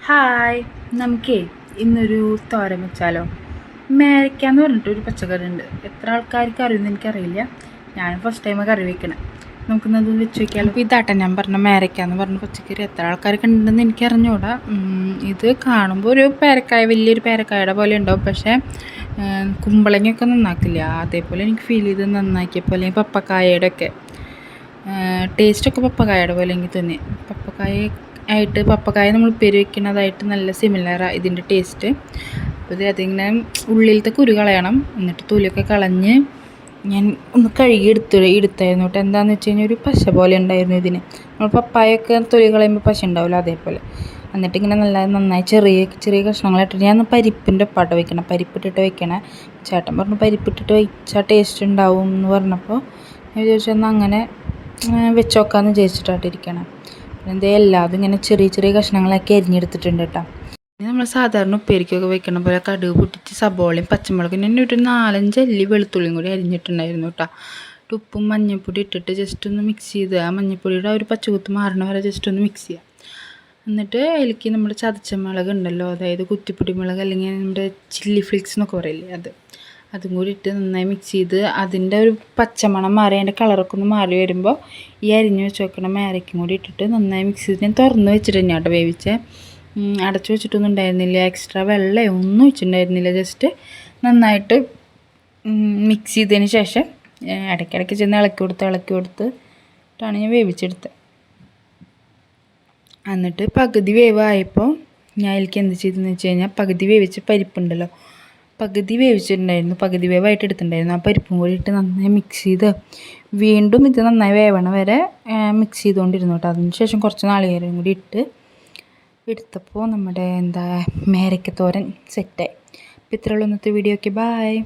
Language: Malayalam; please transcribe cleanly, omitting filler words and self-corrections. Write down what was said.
ഹായ്, നമുക്കേ ഇന്നൊരു തോരൻ വെച്ചാലോ? മേരയ്ക്കാന്ന് പറഞ്ഞിട്ടൊരു പച്ചക്കറി ഉണ്ട്. എത്ര ആൾക്കാർക്ക് അറിയുമെന്ന് എനിക്കറിയില്ല. ഞാൻ ഫസ്റ്റ് ടൈം കറി വെക്കണം. നമുക്കിന്നത് വെച്ച് വയ്ക്കാമല്ലോ. അപ്പോൾ ഇതാട്ടെ ഞാൻ പറഞ്ഞ മേരയ്ക്കാന്ന് പറഞ്ഞ പച്ചക്കറി എത്ര ആൾക്കാർക്ക് ഉണ്ടെന്ന് എനിക്ക് അറിഞ്ഞുകൂടാ. ഇത് കാണുമ്പോൾ ഒരു പേരക്കായ, വലിയൊരു പേരക്കായുടെ പോലെ ഉണ്ടാവും. പക്ഷേ കുമ്പളങ്ങയൊക്കെ നന്നാക്കില്ല, അതേപോലെ എനിക്ക് ഫീൽ ചെയ്ത് നന്നാക്കിയപ്പോൾ അല്ലെങ്കിൽ പപ്പക്കായയുടെ ഒക്കെ ടേസ്റ്റൊക്കെ പപ്പക്കായയുടെ പോലെ എനിക്ക് തോന്നി. പപ്പക്കായ നമ്മൾ ഉപ്പേരി വയ്ക്കുന്നതായിട്ട് നല്ല സിമിലറാണ് ഇതിൻ്റെ ടേസ്റ്റ്. അപ്പോൾ അതിങ്ങനെ ഉള്ളിലത്തെ കുരു കളയണം. എന്നിട്ട് തൊലിയൊക്കെ കളഞ്ഞ് ഞാൻ ഒന്ന് കഴുകി എടുത്തായിരുന്നു കേട്ടോ. എന്താണെന്ന് വെച്ച് കഴിഞ്ഞാൽ ഒരു പശ പോലെ ഉണ്ടായിരുന്നു ഇതിന്. നമ്മൾ പപ്പായൊക്കെ തൊലി കളയുമ്പോൾ പശ ഉണ്ടാവില്ല, അതേപോലെ. എന്നിട്ടിങ്ങനെ നന്നായി ചെറിയ ചെറിയ കഷ്ണങ്ങളായിട്ടിട്ട് ഞാൻ പരിപ്പിൻ്റെ ഒപ്പാട്ടോ വയ്ക്കണം, പരിപ്പിട്ടിട്ട് വയ്ക്കണേ. ചേട്ടൻ പറഞ്ഞു പരിപ്പിട്ടിട്ട് വയ്ച്ചാൽ ടേസ്റ്റ് ഉണ്ടാവും എന്ന് പറഞ്ഞപ്പോൾ ഞാൻ വിചാരിച്ചെന്നാൽ അങ്ങനെ വെച്ച് നോക്കാമെന്ന് വിചാരിച്ചിട്ടായിട്ടിരിക്കണം. എല്ലാതും ഇങ്ങനെ ചെറിയ ചെറിയ കഷ്ണങ്ങളാക്കി അരിഞ്ഞെടുത്തിട്ടുണ്ട് കേട്ടോ. നമ്മൾ സാധാരണ ഉപ്പേരിക്കൊക്കെ വെക്കണ പോലെ കടുക് പൊട്ടിച്ച് സബോളയും പച്ചമുളകും പിന്നെ ഒരു 4-5 അല്ലി വെളുത്തുള്ളിയും കൂടി അരിഞ്ഞിട്ടുണ്ടായിരുന്നു കേട്ടോ. ഉപ്പും മഞ്ഞൾപ്പൊടി ഇട്ടിട്ട് ജസ്റ്റ് ഒന്ന് മിക്സ് ചെയ്ത് ആ മഞ്ഞൾപ്പൊടിയുടെ ഒരു പച്ചകുത്ത് മാറണ വരെ ജസ്റ്റ് ഒന്ന് മിക്സ് ചെയ്യുക. എന്നിട്ട് അതിലേക്ക് നമ്മുടെ ചതച്ച മുളക് ഉണ്ടല്ലോ, അതായത് കുറ്റിപ്പൊടി മുളക് അല്ലെങ്കിൽ നമ്മുടെ ചില്ലി ഫ്ലേക്സ് എന്നൊക്കെ പറയില്ലേ, അതും കൂടി ഇട്ട് നന്നായി മിക്സ് ചെയ്ത് അതിൻ്റെ ഒരു പച്ചമണം മാറി അതിൻ്റെ കളറൊക്കെ ഒന്ന് മാറി വരുമ്പോൾ ഈ അരിഞ്ഞ് വെച്ച് വെക്കണം മേരയ്ക്കും കൂടി ഇട്ടിട്ട് നന്നായി മിക്സ് ചെയ്ത് ഞാൻ തുറന്ന് വെച്ചിട്ട് തന്നെയാട്ടോ വേവിച്ച്. അടച്ചു വെച്ചിട്ടൊന്നും ഉണ്ടായിരുന്നില്ല, എക്സ്ട്രാ വെള്ളം ഒന്നും വെച്ചിട്ടുണ്ടായിരുന്നില്ല. ജസ്റ്റ് നന്നായിട്ട് മിക്സ് ചെയ്തതിന് ശേഷം ഇടയ്ക്കിടയ്ക്ക് ചെന്ന് ഇളക്കി കൊടുത്തിട്ടാണ് ഞാൻ വേവിച്ചെടുത്തത്. എന്നിട്ട് പകുതി വേവായപ്പോൾ ഞാൻ അതിലേക്ക് എന്ത് ചെയ്തെന്ന് വെച്ച് കഴിഞ്ഞാൽ പകുതി വേവിച്ച പരിപ്പുണ്ടല്ലോ, പകുതി വേവിച്ചിട്ടുണ്ടായിരുന്നു, പകുതി വേവായിട്ട് എടുത്തിട്ടുണ്ടായിരുന്നു. ആ പരിപ്പും കൂടി ഇട്ട് നന്നായി മിക്സ് ചെയ്ത് വീണ്ടും ഇത് നന്നായി വേവണ വരെ മിക്സ് ചെയ്തുകൊണ്ടിരുന്നു കേട്ടോ. അതിന് ശേഷം കുറച്ച് നാളികേരം കൂടി എടുത്തപ്പോൾ നമ്മുടെ മേരയ്ക്ക തോരൻ സെറ്റായി. അപ്പോൾ ഇത്രയുള്ള ഇന്നത്തെ വീഡിയോ. Okay, bye.